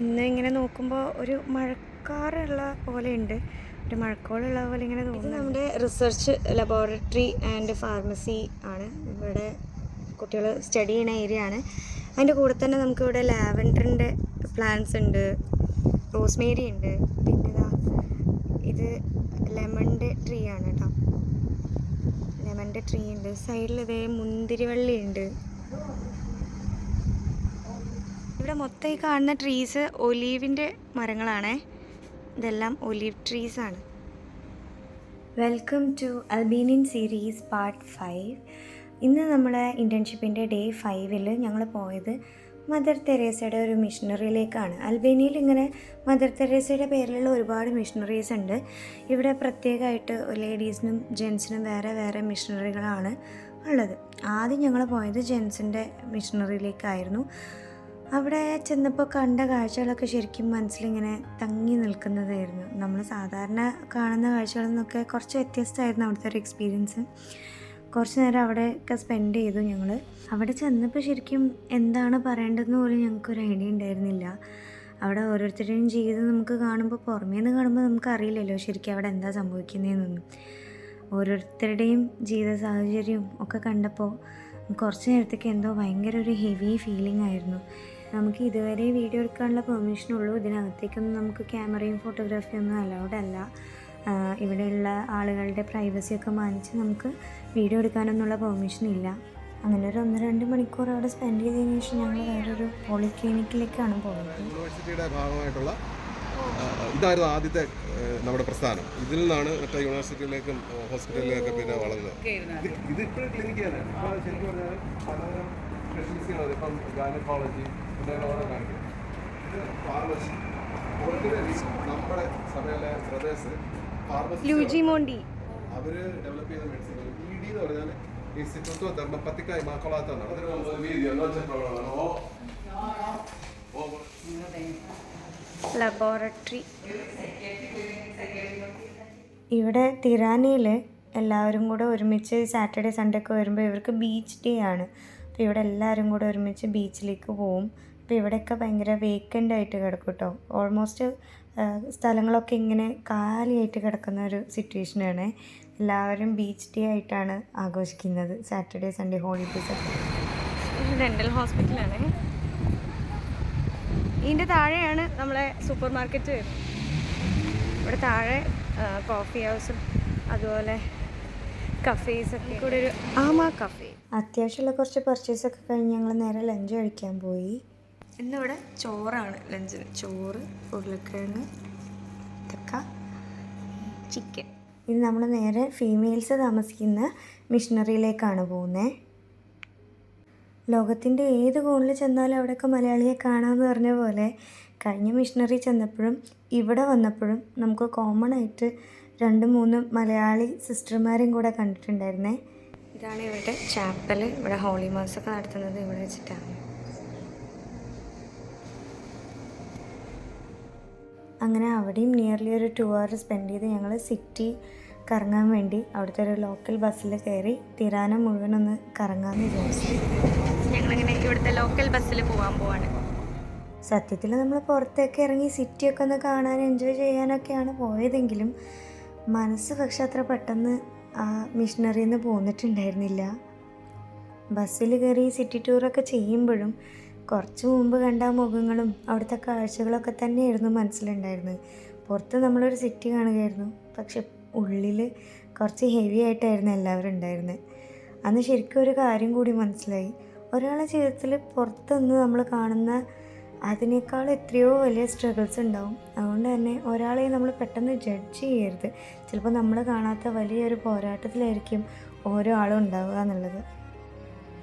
ഇന്ന് ഇങ്ങനെ നോക്കുമ്പോൾ ഒരു മഴക്കാറുള്ള പോലെയുണ്ട്, ഒരു മഴക്കോളുള്ള പോലെ ഇങ്ങനെ തോന്നുന്നു. നമ്മുടെ റിസർച്ച് ലബോറട്ടറി ആൻഡ് ഫാർമസി ആണ്. ഇവിടെ കുട്ടികൾ സ്റ്റഡി ചെയ്യുന്ന ഏരിയ ആണ്. അതിൻ്റെ കൂടെ തന്നെ നമുക്കിവിടെ ലാവൻഡറിൻ്റെ പ്ലാന്റ്സ് ഉണ്ട്, റോസ്മേരി ഉണ്ട്, പിന്നെ ഇത് ലെമണിൻ്റെ ട്രീ ആണ് കേട്ടോ. ലെമണിൻ്റെ ട്രീ ഉണ്ട്, സൈഡിൽ ഇതേ മുന്തിരിവള്ളി ഉണ്ട്. ഇവിടെ മൊത്തം ഈ കാണുന്ന ട്രീസ് ഒലീവിൻ്റെ മരങ്ങളാണേ. ഇതെല്ലാം ഒലീവ് ട്രീസാണ്. Welcome to Albanian series part 5. ഇന്ന് നമ്മുടെ ഇൻറ്റേൺഷിപ്പിൻ്റെ ഡേ 5-ൽ ഞങ്ങൾ പോയത് മദർ തെരേസയുടെ ഒരു മിഷണറിയിലേക്കാണ്. അൽബേനിയയിൽ ഇങ്ങനെ മദർ തെരേസയുടെ പേരിലുള്ള ഒരുപാട് മിഷണറീസ് ഉണ്ട്. ഇവിടെ പ്രത്യേകമായിട്ട് ലേഡീസിനും ജെൻസിനും വേറെ വേറെ മിഷണറികളാണ് ഉള്ളത്. ആദ്യം ഞങ്ങൾ പോയത് ജെൻസിൻ്റെ മിഷണറിയിലേക്കായിരുന്നു. അവിടെ ചെന്നപ്പോൾ കണ്ട കാഴ്ചകളൊക്കെ ശരിക്കും മനസ്സിലിങ്ങനെ തങ്ങി നിൽക്കുന്നതായിരുന്നു. നമ്മൾ സാധാരണ കാണുന്ന കാഴ്ചകളിൽ നിന്നൊക്കെ കുറച്ച് വ്യത്യസ്തമായിരുന്നു അവിടുത്തെ ഒരു എക്സ്പീരിയൻസ്. കുറച്ച് നേരം അവിടെയൊക്കെ സ്പെൻഡ് ചെയ്തു ഞങ്ങൾ. അവിടെ ചെന്നപ്പോൾ ശരിക്കും എന്താണ് പറയേണ്ടതെന്ന് പോലും ഞങ്ങൾക്കൊരു ഐഡിയ ഉണ്ടായിരുന്നില്ല. അവിടെ ഓരോരുത്തരുടെയും ജീവിതം നമുക്ക് കാണുമ്പോൾ, പുറമേ നിന്ന് കാണുമ്പോൾ നമുക്കറിയില്ലല്ലോ ശരിക്കും അവിടെ എന്താ സംഭവിക്കുന്നതെന്നൊന്നും. ഓരോരുത്തരുടെയും ജീവിത സാഹചര്യവും ഒക്കെ കണ്ടപ്പോൾ കുറച്ച് നേരത്തേക്ക് എന്തോ ഭയങ്കര ഒരു ഹെവി ഫീലിംഗ് ആയിരുന്നു. നമുക്ക് ഇതുവരെ വീഡിയോ എടുക്കാനുള്ള പെർമിഷനുള്ളൂ. ഇതിനകത്തേക്കൊന്നും നമുക്ക് ക്യാമറയും ഫോട്ടോഗ്രാഫിയും ഒന്നും അലൗഡ് അല്ല. ഇവിടെയുള്ള ആളുകളുടെ പ്രൈവസിയൊക്കെ മാനിച്ച് നമുക്ക് വീഡിയോ എടുക്കാനൊന്നുള്ള പെർമിഷൻ ഇല്ല. അങ്ങനെ ഒരു 1-2 മണിക്കൂർ അവിടെ സ്പെൻഡ് ചെയ്തതിന് ശേഷം ഞങ്ങൾ വേറൊരു പോളിക്ലിനിക്കിലേക്കാണ് പോയത്. യൂണിവേഴ്സിറ്റിയുടെ ഭാഗമായിട്ടുള്ള ഇതായിരുന്നു ആദ്യത്തെ നമ്മുടെ പ്രസ്ഥാനം. ഇതിൽ നിന്നാണ് മറ്റേ യൂണിവേഴ്സിറ്റിയിലേക്കും ഹോസ്പിറ്റലിലേക്കും പിന്നെ വളർന്നത്. ഇത് ഇപ്പോഴും ക്ലിനിക്കാണ്. ശരിക്കും പറഞ്ഞാൽ പലതരം സ്പെഷ്യലിസ്റ്റുകൾ, ഇപ്പം ഗൈനക്കോളജി കാണിക്കും. ഇത് ഫാർമസി, നമ്മുടെ സഭയിലെ ബ്രദേഴ്സ് ഫാർമസി അവർ ഡെവലപ്പ് ചെയ്ത മെഡിസിൻ. ED എന്ന് പറഞ്ഞാൽ ഇൻസ്റ്റിറ്റ്യൂട്ടോ തെർമപ്പത്തിക്ക ഇമാക്കൊളാത്ത ലബോറട്ടറി. ഇവിടെ തിരാനയിൽ എല്ലാവരും കൂടെ ഒരുമിച്ച് സാറ്റർഡേ സൺഡേ ഒക്കെ വരുമ്പോൾ ഇവർക്ക് ബീച്ച് ഡേ ആണ്. അപ്പോൾ ഇവിടെ എല്ലാവരും കൂടെ ഒരുമിച്ച് ബീച്ചിലേക്ക് പോവും. അപ്പോൾ ഇവിടെയൊക്കെ ഭയങ്കര വേക്കൻ്റ് ആയിട്ട് കിടക്കും കേട്ടോ. ഓൾമോസ്റ്റ് സ്ഥലങ്ങളൊക്കെ ഇങ്ങനെ കാലിയായിട്ട് കിടക്കുന്ന ഒരു സിറ്റുവേഷനാണ്. എല്ലാവരും ബീച്ച് ഡേ ആയിട്ടാണ് ആഘോഷിക്കുന്നത്, സാറ്റർഡേ സൺഡേ ഹോളിഡേയ്സ് ഒക്കെ. ഡെൻ്റൽ ഹോസ്പിറ്റലാണ്. ഇതിൻ്റെ താഴെയാണ് നമ്മളെ സൂപ്പർ മാർക്കറ്റ് വരുന്നത്. ഇവിടെ താഴെ കോഫി ഹൗസും അതുപോലെ കഫേസൊക്കെ കൂടെ ഒരു കഫേ. അത്യാവശ്യമുള്ള കുറച്ച് പർച്ചേസൊക്കെ കഴിഞ്ഞ് ഞങ്ങൾ നേരെ ലഞ്ച് കഴിക്കാൻ പോയി. ഇന്നിവിടെ ചോറാണ് ലഞ്ചിന്. ചോറ്, ഉരുളക്കിഴങ്ങ്, തക്ക, ചിക്കൻ. ഇത് നമ്മൾ നേരെ ഫീമെയിൽസ് താമസിക്കുന്ന മിഷണറിയിലേക്കാണ് പോകുന്നത്. ലോകത്തിൻ്റെ ഏത് കോണിൽ ചെന്നാലും അവിടെയൊക്കെ മലയാളിയെ കാണാമെന്ന് പറഞ്ഞ പോലെ കഴിഞ്ഞ മിഷണറി ചെന്നപ്പോഴും ഇവിടെ വന്നപ്പോഴും നമുക്ക് കോമൺ ആയിട്ട് 2-3 മലയാളി സിസ്റ്റർമാരെയും കൂടെ കണ്ടിട്ടുണ്ടായിരുന്നേ. ഇതാണ് ഇവിടെ ചാപ്പൽ. ഇവിടെ ഹോളി മാസൊക്കെ നടത്തുന്നത് ഇവിടെ വെച്ചിട്ടാണ്. അങ്ങനെ അവിടെയും നിയർലി ഒരു 2 hours സ്പെൻഡ് ചെയ്ത് ഞങ്ങൾ സിറ്റി കറങ്ങാൻ വേണ്ടി അവിടുത്തെ ഒരു ലോക്കൽ ബസ്സിൽ കയറി തിരാന മുഴുവനൊന്ന് കറങ്ങാമെന്ന് വിചാരിച്ചു. ഞങ്ങളിങ്ങനെ ഇവിടുത്തെ ലോക്കൽ ബസ്സിൽ പോവാണ്. സത്യത്തിൽ നമ്മൾ പുറത്തേക്ക് ഇറങ്ങി സിറ്റിയൊക്കെ ഒന്ന് കാണാൻ എൻജോയ് ചെയ്യാനൊക്കെയാണ് പോയതെങ്കിലും മനസ്സ് പക്ഷെ അത്ര പെട്ടെന്ന് ആ മിഷണറിയിൽ നിന്ന് പോന്നിട്ടുണ്ടായിരുന്നില്ല. ബസ്സിൽ കയറി സിറ്റി ടൂറൊക്കെ ചെയ്യുമ്പോഴും കുറച്ച് മുമ്പ് കണ്ട മുഖങ്ങളും അവിടുത്തെ കാഴ്ചകളൊക്കെ തന്നെയായിരുന്നു മനസ്സിലുണ്ടായിരുന്നത്. പുറത്ത് നമ്മളൊരു സിറ്റി കാണുകയായിരുന്നു, പക്ഷെ ഉള്ളിൽ കുറച്ച് ഹെവി ആയിട്ടായിരുന്നു എല്ലാവരും ഉണ്ടായിരുന്നത്. അന്ന് ശരിക്കും ഒരു കാര്യം കൂടി മനസ്സിലായി. ഒരാളുടെ ജീവിതത്തിൽ പുറത്തുനിന്ന് നമ്മൾ കാണുന്ന അതിനേക്കാൾ എത്രയോ വലിയ സ്ട്രഗിൾസ് ഉണ്ടാവും. അതുകൊണ്ട് തന്നെ ഒരാളെ നമ്മൾ പെട്ടെന്ന് ജഡ്ജ് ചെയ്യരുത്. ചിലപ്പോൾ നമ്മൾ കാണാത്ത വലിയൊരു പോരാട്ടത്തിലായിരിക്കും ഓരോ ആളും ഉണ്ടാവുക എന്നുള്ളത്.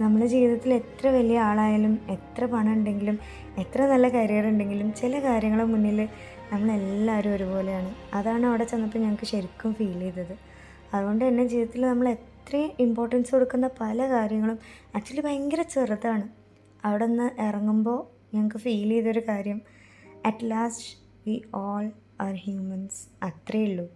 നമ്മുടെ ജീവിതത്തിൽ എത്ര വലിയ ആളായാലും, എത്ര പണം ഉണ്ടെങ്കിലും, എത്ര നല്ല കരിയർ ഉണ്ടെങ്കിലും ചില കാര്യങ്ങളുടെ മുന്നിൽ നമ്മളെല്ലാവരും ഒരുപോലെയാണ്. അതാണ് അവിടെ ചെന്നപ്പോൾ ഞങ്ങൾക്ക് ശരിക്കും ഫീൽ ചെയ്തത്. അതുകൊണ്ട് തന്നെ ജീവിതത്തിൽ നമ്മൾ എത്രയും ഇമ്പോർട്ടൻസ് കൊടുക്കുന്ന പല കാര്യങ്ങളും ആക്ച്വലി ഭയങ്കര ചെറുതാണ്. അവിടെ നിന്ന് ഇറങ്ങുമ്പോൾ ഞങ്ങൾക്ക് ഫീൽ ചെയ്തൊരു കാര്യം, at last we all are humans, അത്രയേ ഉള്ളൂ.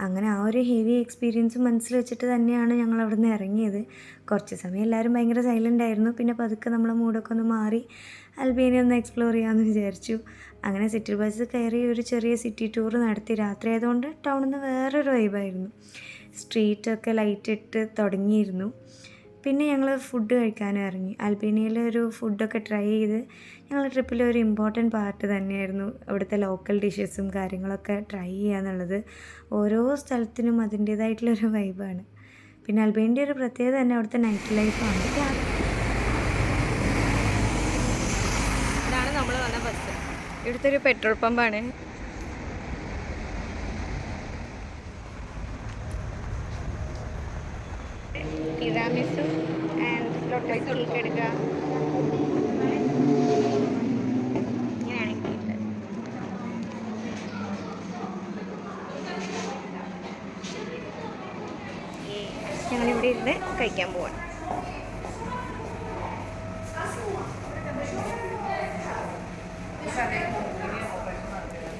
അങ്ങനെ ആ ഒരു ഹെവി എക്സ്പീരിയൻസ് മനസ്സിൽ വെച്ചിട്ട് തന്നെയാണ് ഞങ്ങൾ അവിടെ നിന്ന് ഇറങ്ങിയത്. കുറച്ച് സമയം എല്ലാവരും ഭയങ്കര സൈലൻ്റ് ആയിരുന്നു. പിന്നെ പതുക്കെ നമ്മളെ മൂഡൊക്കെ ഒന്ന് മാറി അൽബേനിയ ഒന്ന് എക്സ്പ്ലോർ ചെയ്യാമെന്ന് വിചാരിച്ചു. അങ്ങനെ സിറ്റി ബസ് കയറി ഒരു ചെറിയ സിറ്റി ടൂർ നടത്തി. രാത്രി ആയതുകൊണ്ട് ടൗണിൽ നിന്ന് വേറൊരു വൈബായിരുന്നു. സ്ട്രീറ്റൊക്കെ ലൈറ്റ് ഇട്ട് തുടങ്ങിയിരുന്നു. പിന്നെ ഞങ്ങൾ ഫുഡ് കഴിക്കാനും ഇറങ്ങി. അൽബേനിയയിലെ ഒരു ഫുഡൊക്കെ ട്രൈ ചെയ്ത് ഞങ്ങളുടെ ട്രിപ്പിലെ ഒരു ഇമ്പോർട്ടൻറ്റ് പാർട്ട് തന്നെയായിരുന്നു അവിടുത്തെ ലോക്കൽ ഡിഷസും കാര്യങ്ങളൊക്കെ ട്രൈ ചെയ്യുക എന്നുള്ളത്. ഓരോ സ്ഥലത്തിനും അതിൻ്റേതായിട്ടുള്ളൊരു വൈബാണ്. പിന്നെ അൽബേനിയയുടെ ഒരു പ്രത്യേകത തന്നെ അവിടുത്തെ നൈറ്റ് ലൈഫാണ്. ഇതാണ് നമ്മൾ വന്ന ബസ്. ഇവിടുത്തെ ഒരു പെട്രോൾ പമ്പാണ്. ടിറാമിസു ആൻഡ് ലോട്ടസ് കേക്ക് എടുക്കുക. ഇങ്ങനെയാണ് കേക്ക്. ഞങ്ങളിവിടെ ഇരുന്ന് കഴിക്കാൻ പോവാണ്.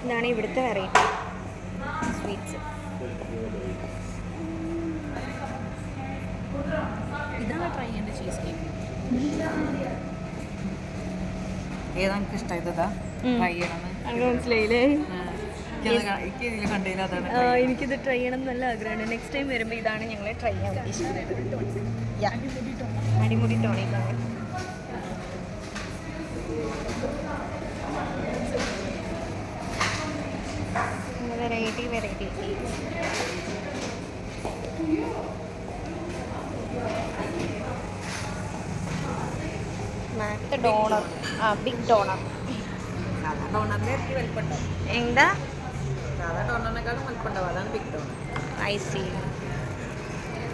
ഇതാണ് ഇവിടുത്തെ വെറൈറ്റി സ്വീറ്റ്സ്. ഇതാണ് ട്രൈ ചെയ്യേണ്ട ചീസ് കേക്ക്. ഏതാ എനിക്ക് ഇഷ്ടമായതാ ട്രൈ ചെയ്യണമെന്ന് അങ്ങനെ മനസ്സിലായില്ലേ? കണ്ടതിൽ അതാണ്. എനിക്കിത് ട്രൈ ചെയ്യണം നല്ല ആഗ്രഹമാണ്. നെക്സ്റ്റ് ടൈം വരുമ്പോൾ ഇതാണ് ഞങ്ങൾ ട്രൈ ചെയ്യാൻ ഉദ്ദേശിക്കുന്നത്. അടിമുടി ടോണിക്കാണ്. വെറൈറ്റി മാക്ട് ഡോണർ. Big doner. സാധാ ഡോണറിൻ്റെ വലിപ്പുണ്ടാവും. എന്താ സാധാ ഡോണറിനേക്കാളും വലിപ്പുണ്ടാവും. അതാണ് ബിഗ് ഡോണർ. I see.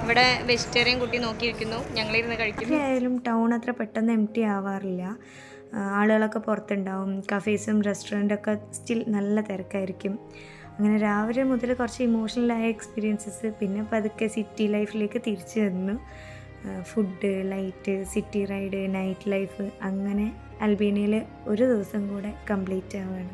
ഇവിടെ വെജിറ്റേറിയൻ കുട്ടി നോക്കിയിരിക്കുന്നു, ഞങ്ങളിരുന്ന് കഴിക്കുന്നു. ആയാലും ടൗൺ അത്ര പെട്ടെന്ന് എംപ്റ്റി ആവാറില്ല. ആളുകളൊക്കെ പുറത്തുണ്ടാവും. കഫേസും റെസ്റ്റോറൻറ്റൊക്കെ സ്റ്റിൽ നല്ല തിരക്കായിരിക്കും. അങ്ങനെ രാവിലെ മുതൽ കുറച്ച് ഇമോഷണലായ എക്സ്പീരിയൻസസ്. പിന്നെ പതുക്കെ സിറ്റി ലൈഫിലേക്ക് തിരിച്ചു വന്നു. Food, light, city ride, night life, അങ്ങനെ അൽബേനിയയിൽ ഒരു ദിവസം കൂടെ കംപ്ലീറ്റ് ആവുകയാണ്.